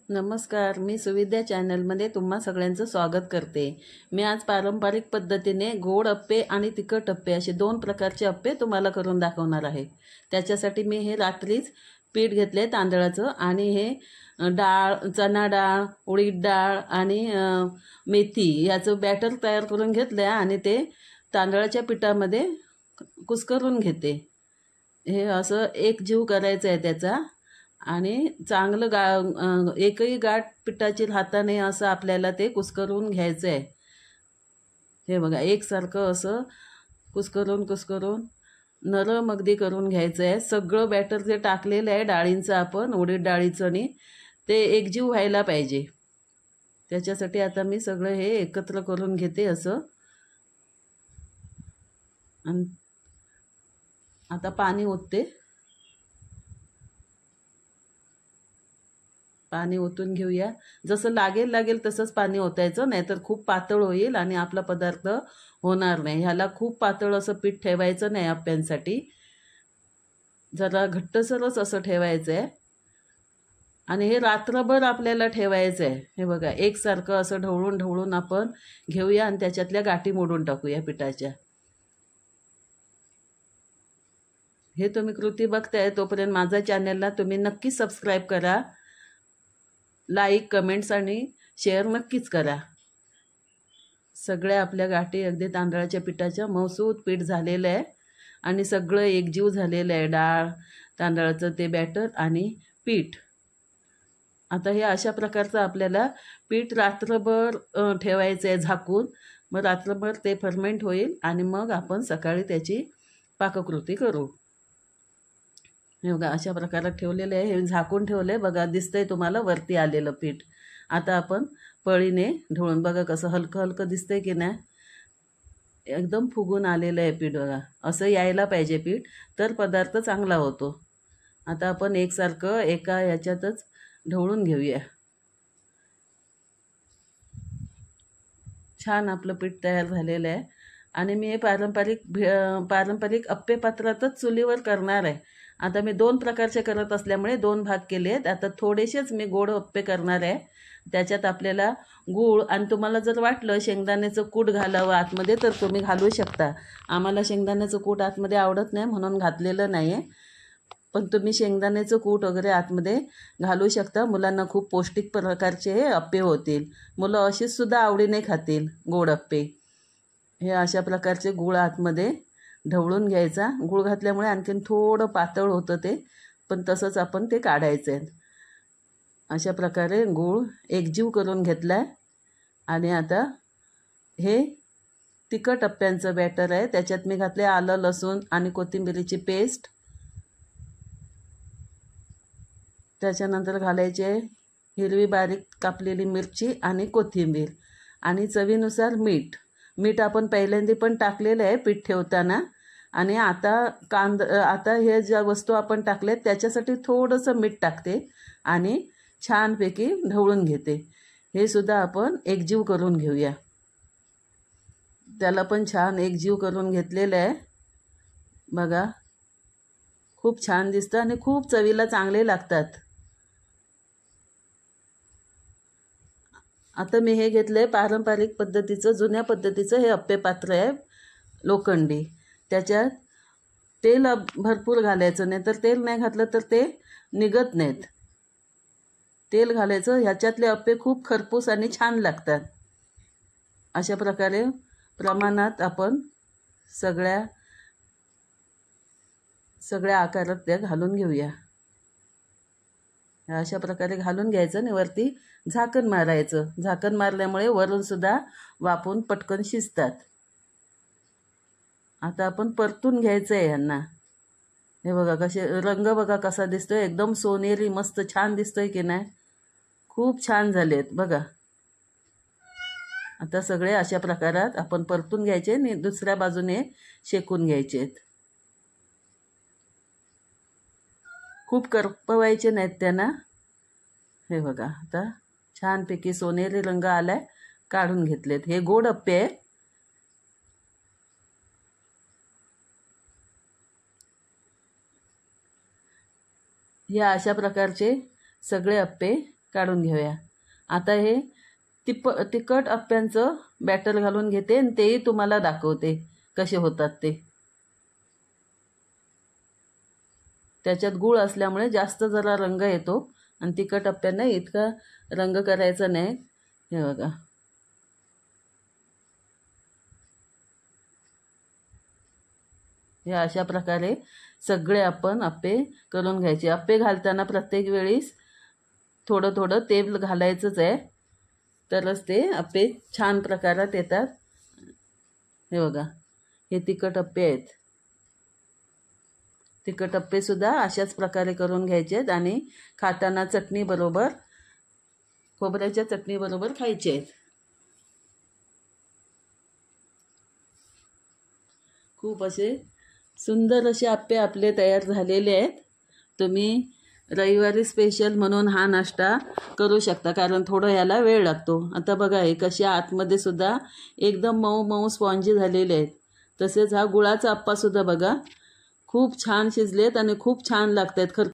नमस्कार, मी सुविद्या चॅनलमध्ये तुम्हा सगळ्यांचं स्वागत करते। मी आज पारंपरिक पद्धतीने गोड अप्पे आणि तिखट अप्पे असे दोन प्रकारचे अप्पे तुम्हाला करून दाखवणार आहे। त्याच्यासाठी मी हे रात्रीच पीठ घेतले तांदळाचं आणि हे डाळ, चना डाळ, उडीद डाळ आणि मेथी याचं बॅटर तयार करून घेतले आणि ते तांदळाच्या पिठामध्ये कुस्करून घेते। हे असं एक जीव करायचं आहे त्याचा आणि चांगलं एकही गाठ पिठाची राहता नाही असं आपल्याला ते कुस्करून घ्यायचं आहे। हे बघा एकसारखं असं कुस्करून नरम अगदी करून घ्यायचं आहे। सगळं बॅटर जे टाकलेलं आहे डाळींचं आपण उडीद डाळीचं आणि ते एकजीव व्हायला पाहिजे। त्याच्यासाठी आता मी सगळं हे एकत्र करून घेते असं। आणि आता पाणी ओतते। पाणी ओतून घेऊया। जसं लागेल तसंच पाणी ओतायचं, नाहीतर खूप पातळ होईल आणि आपला पदार्थ होणार नाही। ह्याला खूप पातळ असं पीठ ठेवायचं नाही अप्प्यांसाठी, जरा घट्टसरच असं ठेवायचं आहे। आणि हे रात्रभर आपल्याला ठेवायचं आहे। हे बघा एकसारखं असं ढवळून आपण घेऊया आणि त्याच्यातल्या गाठी मोडून टाकूया पिठाच्या। हे तुम्ही कृती बघताय तोपर्यंत माझ्या चॅनलला तुम्ही नक्की सबस्क्राईब करा, लाईक, कमेंट्स आणि शेअर नक्कीच करा। सगळ्या आपल्या गाठी अगदी तांदळाच्या पिठाच्या मऊसूत पीठ झालेलं आहे आणि सगळं एकजीव झालेलं आहे, डाळ, तांदळाचं ते बॅटर आणि पीठ। आता हे अशा प्रकारचं आपल्याला पीठ रात्रभर ठेवायचं आहे झाकून। मग रात्रभर ते फर्मेंट होईल आणि मग आपण सकाळी त्याची पाककृती करू। हे बघा अशा प्रकारे ठेवलेले आहे, हे झाकून ठेवले बघा, दिसतंय तुम्हाला वरती आलेलं पीठ। आता आपण पळीने ढवळून बघा कसं हलकं दिसतंय की नाही, एकदम फुगून आलेलं आहे पीठ बघा। असं यायला पाहिजे पीठ, तर पदार्थ चांगला होतो। आता आपण एकसारखं एका याच्यातच ढवळून घेऊया। छान आपलं पीठ तयार झालेलं आहे आणि मी हे पारंपरिक अप्पे पात्रातच चुलीवर करणार आहे। आता मी दोन प्रकारचे करत असल्यामुळे दोन भाग केले आहेत। आता थोडेसेच मी गोड अप्पे करणार आहे। त्याच्यात आपल्याला गूळ आणि तुम्हाला जर वाटलं शेंगदाण्याचं कूट घालावं आतमध्ये तर तुम्ही घालू शकता। आम्हाला शेंगदाण्याचं कूट आतमध्ये आवडत नाही म्हणून घातलेलं नाही आहे, पण तुम्ही शेंगदाण्याचं कूट वगैरे आतमध्ये घालू शकता। मुलांना खूप पौष्टिक प्रकारचे हे अप्पे होतील, मुलं अशीच सुद्धा आवडीने खातील गोड अप्पे। हे अशा प्रकारचे गूळ आतमध्ये ढवळून घ्यायचा। गूळ घातल्यामुळे आणखीन थोडं पातळ होतं ते, पण तसंच आपण ते काढायचं आहे। अशा प्रकारे गूळ एकजीव करून घेतलाय आणि आता हे तिखट अप्प्यांचं बॅटर आहे। त्याच्यात मी घातले आलं, लसूण आणि कोथिंबीरीची पेस्ट। त्याच्यानंतर घालायचे हिरवी बारीक कापलेली मिरची आणि कोथिंबीर आणि चवीनुसार मीठ। मीठ आपण पहिल्यांदा पण टाकलेलं आहे पीठ ठेवताना, आणि आता हे ज्या वस्तू आपण टाकल्यात त्याच्यासाठी थोडंसं मीठ टाकते आणि छानपैकी ढवळून घेते। हे सुद्धा आपण एकजीव करून घेऊया। त्याला पण छान एकजीव करून घेतलेलं आहे बघा, खूप छान दिसतं आणि खूप चवीला चांगले लागतात। आता मी हे घेतलंय पारंपरिक पद्धतीचं, जुन्या पद्धतीचं हे अप्पे पात्र आहे लोखंडी। त्याच्यात तेल भरपूर घालायचं, नाही तर तेल नाही घातलं तर ते निघत नाहीत। तेल घालायचं, ह्याच्यातले अप्पे खूप खरपूस आणि छान लागतात। अशा प्रकारे प्रमाणात आपण सगळ्या आकारात त्या घालून घेऊया। अशा प्रकारे घालून घ्यायचं आणि वरती झाकण मारायचं। झाकण मारल्यामुळे वरून सुद्धा वाफून पटकन शिजतात। आता आपण परतून घ्यायचं आहे यांना। हे बघा कसे रंग बघा कसा दिसतोय, एकदम सोनेरी मस्त छान दिसतोय की नाही, खूप छान झालेत बघा। आता सगळे अशा प्रकारात आपण परतून घ्यायचे आणि दुसऱ्या बाजूने शेकून घ्यायचे। खूप करपवायचे नाहीत त्यांना। हे बघा आता छानपैकी सोनेरी रंग आलाय, काढून घेतलेत। हे गोड अप्पे आहे। या अशा प्रकारचे सगळे अप्पे काढून घेऊया. आता हे तिखट अप्प्यांचं बॅटर घालून घेते आणि तेही तुम्हाला दाखवते कसे होतात ते. त्याच्यात गूळ असल्यामुळे जास्त जरा रंग येतो आणि तिखट अप्प्यांना इतका रंग करायचा नाही. हे बघा, हे अशा प्रकारे सगळे आपण अप्पे करून घ्यायचे. अप्पे घालताना प्रत्येक वेळीस थोडं थोडं तेल घालायचंच आहे, तरच ते अप्पे छान प्रकारात येतात. हे बघा, हे तिखट अप्पे आहेत. तिखट अप्पे सुद्धा अशाच प्रकारे करून घ्यायचे आहेत आणि खाताना चटणी बरोबर, खोबऱ्याच्या चटणी बरोबर खायचे आहेत. खूप असे सुंदर असे अप्पे आपले तयार झालेले आहेत. तुम्ही रविवारी स्पेशल म्हणून हा नाश्ता करू शकता, कारण थोडं ह्याला वेळ लागतो. आता बघा, हे कशा आतमध्ये सुद्धा एकदम मऊ मऊ स्पॉन्जी झालेले आहेत. तसेच हा गुळाचा अप्पा सुद्धा बघा खूप छान शिजलेत आणि खूप छान लागतात.